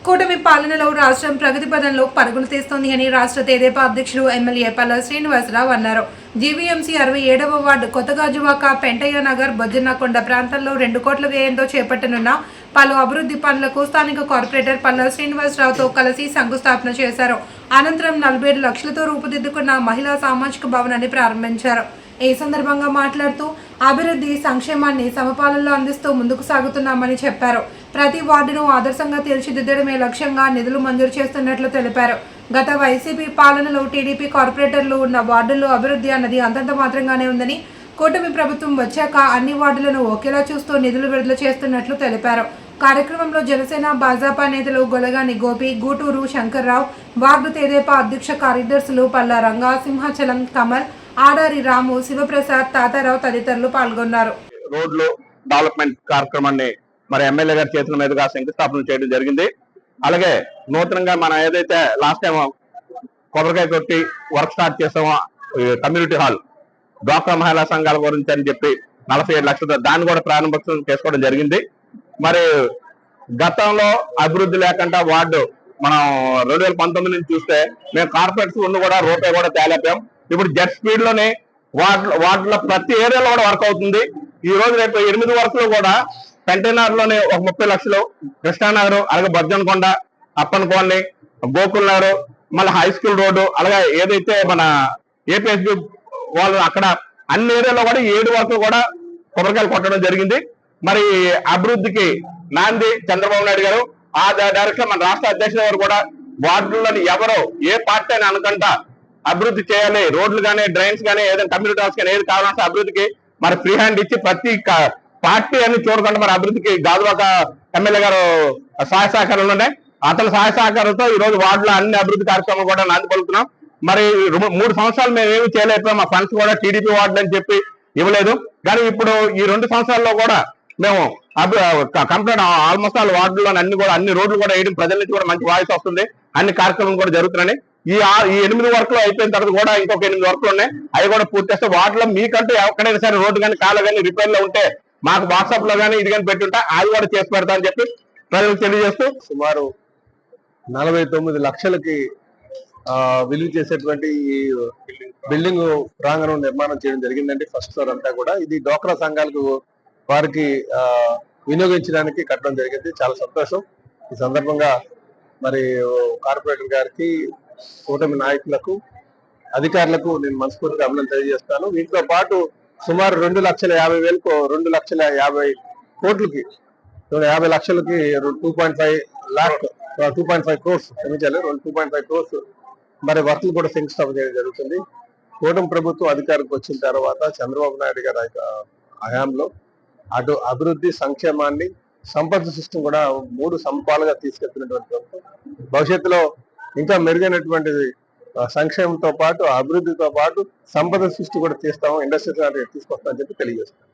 కూటమి పాలనలో రాష్ట్రం ప్రగతి పదంలో పరుగులు తీస్తోంది అని రాష్ట్ర తెదేపా అధ్యక్షుడు ఎమ్మెల్యే పల్లా శ్రీనివాసరావు అన్నారు. జీవీఎంసీ 67వ వార్డు కొత్తగాజువాక, పెంటయ్య నగర్, బొజ్జన్నకొండ ప్రాంతాల్లో 2 కోట్ల వ్యయంతో చేపట్టనున్న పలు అభివృద్ధి పనులకు స్థానిక కార్పొరేటర్ పల్లా శ్రీనివాసరావుతో కలిసి శంకుస్థాపన చేశారు. అనంతరం 47 లక్షలతో రూపుదిద్దుకున్న మహిళా సామాజిక భవనాన్ని ప్రారంభించారు. ఈ సందర్భంగా మాట్లాడుతూ అభివృద్ధి సంక్షేమాన్ని సమపాలనలో అందిస్తూ ముందుకు సాగుతున్నామని చెప్పారు. ప్రతి వార్డును ఆదర్శంగా తీర్చిదిద్దడమే లక్ష్యంగా నిధులు మంజూరు చేస్తున్నట్లు తెలిపారు. గత వైసీపీ పాలనలో టీడీపీ కార్పొరేటర్లు ఉన్న వార్డుల్లో అభివృద్ధి అన్నది అంతంత మాత్రంగానే ఉందని, కూటమి ప్రభుత్వం వచ్చాక అన్ని వార్డులను ఒకేలా చూస్తూ నిధులు విడుదల చేస్తున్నట్లు తెలిపారు. కార్యక్రమంలో జనసేన, భాజపా నేతలు గొలగాని గోపి, గూటూరు శంకర్రావు, వార్డు తెదేపా అధ్యక్ష కార్యదర్శులు పల్లా రంగా, సింహాచలం కమల్, ఆడారి రాము, శివప్రసాద్, తాతారావు తదితరులు పాల్గొన్నారు. రోడ్లు డెవలప్మెంట్ కార్యక్రమాన్ని మరి ఎమ్మెల్యే గారి చేతుల మీదుగా శంకుస్థాపన చేయడం జరిగింది. అలాగే నూతనంగా మనం ఏదైతే లాస్ట్ టైం కొబ్బరికాయ కొట్టి వర్క్ స్టార్ట్ చేసామో కమ్యూనిటీ హాల్, డ్వాక్రా మహిళా సంఘాల గురించి అని చెప్పి 47 లక్షలతో దాన్ని కూడా ప్రారంభోత్సవం చేసుకోవడం జరిగింది. మరి గతంలో అభివృద్ధి లేకుండా వార్డు మనం 2019 నుంచి చూస్తే మేము కార్పొరేట్స్ ఉండి కూడా రూపాయి కూడా తేలేపాం. ఇప్పుడు జెట్ స్పీడ్ లోనే వార్డులో ప్రతి ఏరియాలో కూడా వర్క్ అవుతుంది. ఈ రోజు రేపు 8 వర్క్లు కూడా కంటైనర్ లోనే ఒక 30 లక్షలు, కృష్ణానగర్, అలాగే బొజ్జనకొండ, అప్పన్ కాలనీ, గోకుల్ నగర్, మళ్ళీ హై స్కూల్ రోడ్డు, అలాగే ఏదైతే మన ఏపీఎస్బి వాళ్ళు అక్కడ అన్ని ఏరియాలో కూడా 7 వర్క్లు కూడా కొబ్బరికాయలు కొట్టడం జరిగింది. మరి అభివృద్ధికి నాంది చంద్రబాబు నాయుడు గారు. ఆ డైరెక్షన్ మన రాష్ట్ర అధ్యక్షుల వారు కూడా వార్డులని ఎవరో ఏ పార్టీ అని అనుకుంటా అభివృద్ధి చేయాలి, రోడ్లు కానీ, డ్రైన్స్ కానీ, ఏదైనా కమ్యూనిటీ హాల్స్ కానీ ఏది కావాల్సిన అభివృద్ధికి మరి ఫ్రీ హ్యాండ్ ఇచ్చి ప్రతి పార్టీ అని చూడకుండా మరి అభివృద్ధికి గాజువాక ఎమ్మెల్యే గారు సహాయ సహకారాలు ఉన్నాయి. అతని సహాయ సహకారంతో ఈ రోజు వార్డులో అన్ని అభివృద్ధి కార్యక్రమాలు కూడా నాంది పలుకుతున్నాం. మరి 3 సంవత్సరాలు మేము ఏమి చేయలేకపోయాం. మా ఫండ్స్ కూడా టీడీపీ వార్డులు అని చెప్పి ఇవ్వలేదు. కానీ ఇప్పుడు ఈ 2 సంవత్సరాల్లో కూడా మేము కంప్లీట్ ఆల్మోస్ట్ ఆల్ వార్డులో అన్ని రోడ్లు కూడా వేయడం, ప్రజల నుంచి కూడా మంచి వాయిస్ వస్తుంది. అన్ని కార్యక్రమాలు కూడా జరుగుతున్నాయి. ఈ 8 వర్క్లు అయిపోయిన తర్వాత కూడా ఇంకొక 8 వర్క్లు ఉన్నాయి. అవి కూడా పూర్తి చేస్తే వార్డులో మీకంటూ ఎక్కడైనా సరే రోడ్డు కానీ, కాలు కానీ రిపేర్ లో ఉంటే మాకు వాట్సాప్ లో కానీ ఇది కానీ పెట్టుంటే అది కూడా చేసి పెడతా అని చెప్పి ప్రజలకు తెలియజేస్తూ సుమారు 49 లక్షలకి విలువ చేసేటువంటి ఈ బిల్డింగ్ ప్రాంగణం నిర్మాణం చేయడం జరిగిందండి. ఫస్ట్ ఫ్లోర్ అంతా కూడా ఇది డ్వాక్రా సంఘాలకు వారికి వినియోగించడానికి కట్టడం జరిగింది. చాలా సంతోషం. ఈ సందర్భంగా మరి కార్పొరేటర్ గారికి, కూటమి నాయకులకు, అధికారులకు నేను మనస్ఫూర్తిగా అభినందన తెలియజేస్తాను. వీటితో పాటు సుమారు 2,50,000కు 2,50,000 కోట్లకి 50 లక్షలకి 2.5 క్రోర్స్ క్షమించాలి 2.5 క్రోర్స్ మరి వర్క్లు కూడా శంకుస్థాపన చేయడం జరుగుతుంది. కూటమి ప్రభుత్వం అధికారికి వచ్చిన తర్వాత చంద్రబాబు నాయుడు గారి హయాంలో అటు అభివృద్ధి, సంక్షేమాన్ని, సంపద సృష్టిని కూడా 3 సమపాలుగా తీసుకెళ్తున్నటువంటి ప్రభుత్వం. భవిష్యత్తులో ఇంకా మెరుగైనటువంటి సంక్షేమంతో పాటు, అభివృద్ధితో పాటు సంపద సృష్టి కూడా తీస్తాము, ఇండస్ట్రీ తీసుకొస్తామని చెప్పి తెలియజేస్తాం.